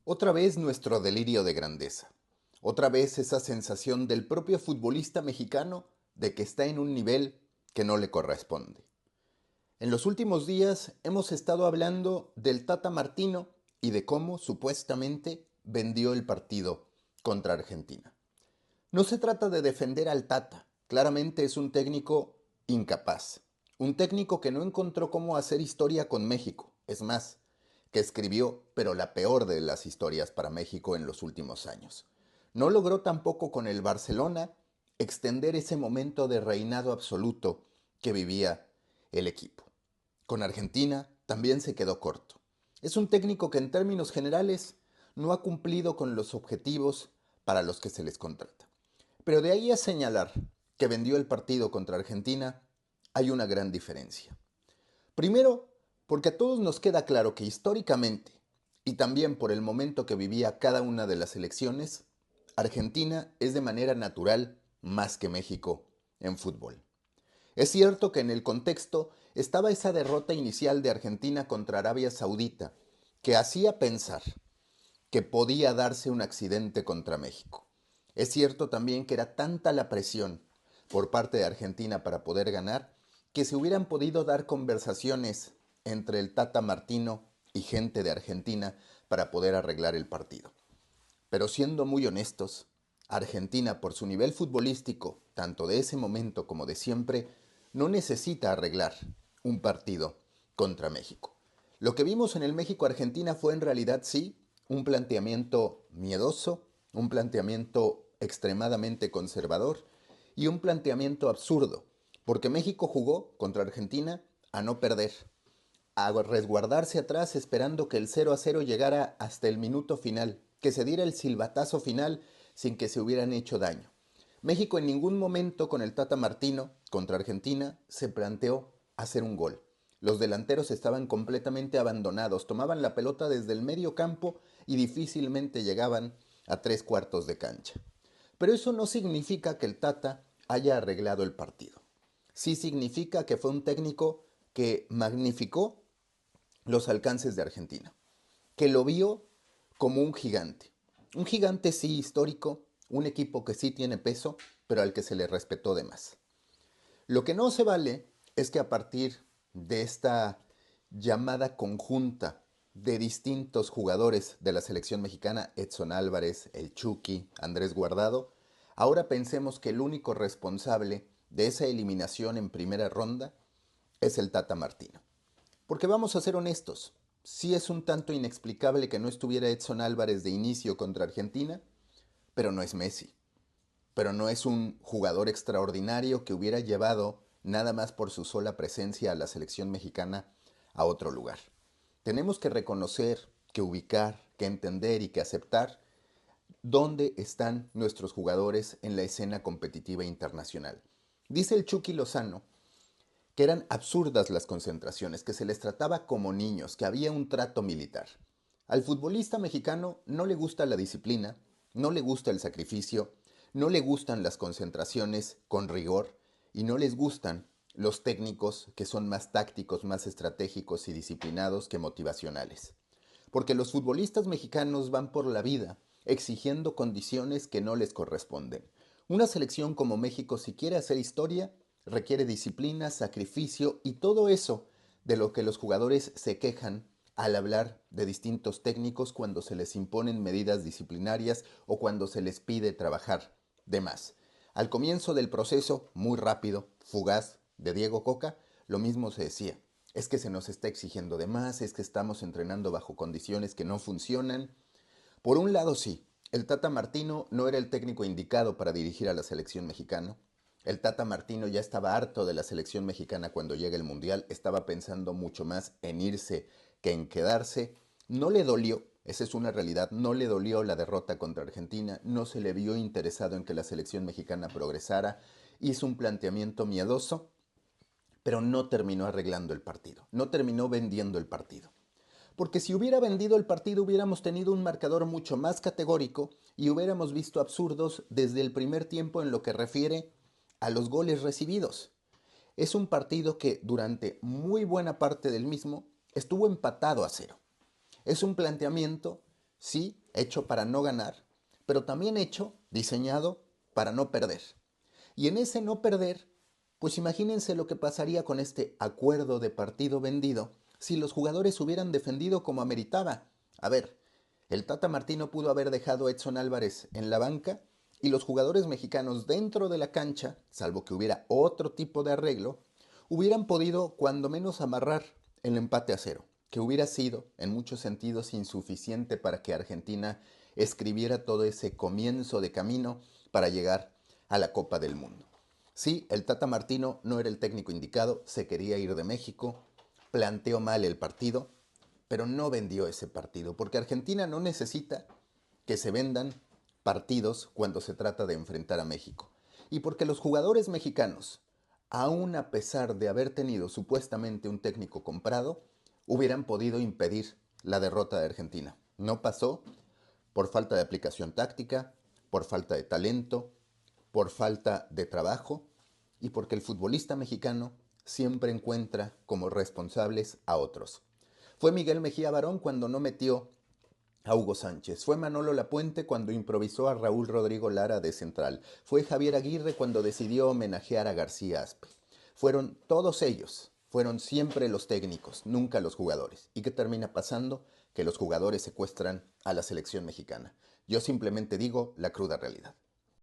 Otra vez nuestro delirio de grandeza. Otra vez esa sensación del propio futbolista mexicano de que está en un nivel que no le corresponde. En los últimos días hemos estado hablando del Tata Martino y de cómo supuestamente vendió el partido contra Argentina. No se trata de defender al Tata, claramente es un técnico incapaz, un técnico que no encontró cómo hacer historia con México, es más, que escribió, pero la peor de las historias para México en los últimos años. No logró tampoco con el Barcelona extender ese momento de reinado absoluto que vivía el equipo. Con Argentina también se quedó corto. Es un técnico que en términos generales no ha cumplido con los objetivos para los que se les contrata. Pero de ahí a señalar que vendió el partido contra Argentina, hay una gran diferencia. Primero, porque a todos nos queda claro que históricamente, y también por el momento que vivía cada una de las elecciones, Argentina es de manera natural más que México en fútbol. Es cierto que en el contexto estaba esa derrota inicial de Argentina contra Arabia Saudita, que hacía pensar que podía darse un accidente contra México. Es cierto también que era tanta la presión por parte de Argentina para poder ganar que se hubieran podido dar conversaciones entre el Tata Martino y gente de Argentina para poder arreglar el partido. Pero siendo muy honestos, Argentina por su nivel futbolístico, tanto de ese momento como de siempre, no necesita arreglar un partido contra México. Lo que vimos en el México-Argentina fue en realidad sí un planteamiento miedoso, un planteamiento extremadamente conservador y un planteamiento absurdo, porque México jugó contra Argentina a no perder, a resguardarse atrás esperando que el 0-0 llegara hasta el minuto final, que se diera el silbatazo final sin que se hubieran hecho daño. México en ningún momento con el Tata Martino contra Argentina se planteó hacer un gol. Los delanteros estaban completamente abandonados, tomaban la pelota desde el medio campo y difícilmente llegaban a tres cuartos de cancha. Pero eso no significa que el Tata haya arreglado el partido. Sí significa que fue un técnico que magnificó los alcances de Argentina, que lo vio como un gigante. Un gigante sí histórico, un equipo que sí tiene peso, pero al que se le respetó de más. Lo que no se vale es que a partir de esta llamada conjunta de distintos jugadores de la selección mexicana, Edson Álvarez, el Chucky, Andrés Guardado, ahora pensemos que el único responsable de esa eliminación en primera ronda es el Tata Martino. Porque vamos a ser honestos, sí es un tanto inexplicable que no estuviera Edson Álvarez de inicio contra Argentina, pero no es Messi, pero no es un jugador extraordinario que hubiera llevado nada más por su sola presencia a la selección mexicana a otro lugar. Tenemos que reconocer, que ubicar, que entender y que aceptar dónde están nuestros jugadores en la escena competitiva internacional. Dice el Chucky Lozano que eran absurdas las concentraciones, que se les trataba como niños, que había un trato militar. Al futbolista mexicano no le gusta la disciplina, no le gusta el sacrificio, no le gustan las concentraciones con rigor y no les gustan los técnicos que son más tácticos, más estratégicos y disciplinados que motivacionales. Porque los futbolistas mexicanos van por la vida exigiendo condiciones que no les corresponden. Una selección como México, si quiere hacer historia, requiere disciplina, sacrificio y todo eso de lo que los jugadores se quejan al hablar de distintos técnicos cuando se les imponen medidas disciplinarias o cuando se les pide trabajar de más. Al comienzo del proceso, muy rápido, fugaz, de Diego Coca, lo mismo se decía. Es que se nos está exigiendo de más, es que estamos entrenando bajo condiciones que no funcionan. Por un lado, sí, el Tata Martino no era el técnico indicado para dirigir a la selección mexicana. El Tata Martino ya estaba harto de la selección mexicana cuando llega el Mundial, estaba pensando mucho más en irse que en quedarse. No le dolió, esa es una realidad, no le dolió la derrota contra Argentina, no se le vio interesado en que la selección mexicana progresara, hizo un planteamiento miedoso, pero no terminó arreglando el partido, no terminó vendiendo el partido. Porque si hubiera vendido el partido hubiéramos tenido un marcador mucho más categórico y hubiéramos visto absurdos desde el primer tiempo en lo que refiere a los goles recibidos. Es un partido que durante muy buena parte del mismo estuvo empatado a cero. Es un planteamiento Sí, hecho para no ganar, pero también hecho, diseñado para no perder. Y en ese no perder, pues imagínense lo que pasaría con este acuerdo de partido vendido si los jugadores hubieran defendido como ameritaba. A ver, el Tata Martino pudo haber dejado a Edson Álvarez en la banca y los jugadores mexicanos dentro de la cancha, salvo que hubiera otro tipo de arreglo, hubieran podido cuando menos amarrar el empate a cero, que hubiera sido en muchos sentidos insuficiente para que Argentina escribiera todo ese comienzo de camino para llegar a la Copa del Mundo. Sí, el Tata Martino no era el técnico indicado, se quería ir de México, planteó mal el partido, pero no vendió ese partido, porque Argentina no necesita que se vendan partidos cuando se trata de enfrentar a México. Y porque los jugadores mexicanos, aun a pesar de haber tenido supuestamente un técnico comprado, hubieran podido impedir la derrota de Argentina. No pasó por falta de aplicación táctica, por falta de talento, por falta de trabajo y porque el futbolista mexicano siempre encuentra como responsables a otros. Fue Miguel Mejía Barón cuando no metió a Hugo Sánchez. Fue Manolo Lapuente cuando improvisó a Raúl Rodrigo Lara de central. Fue Javier Aguirre cuando decidió homenajear a García Aspe. Fueron todos ellos, fueron siempre los técnicos, nunca los jugadores. ¿Y qué termina pasando? Que los jugadores secuestran a la selección mexicana. Yo simplemente digo la cruda realidad.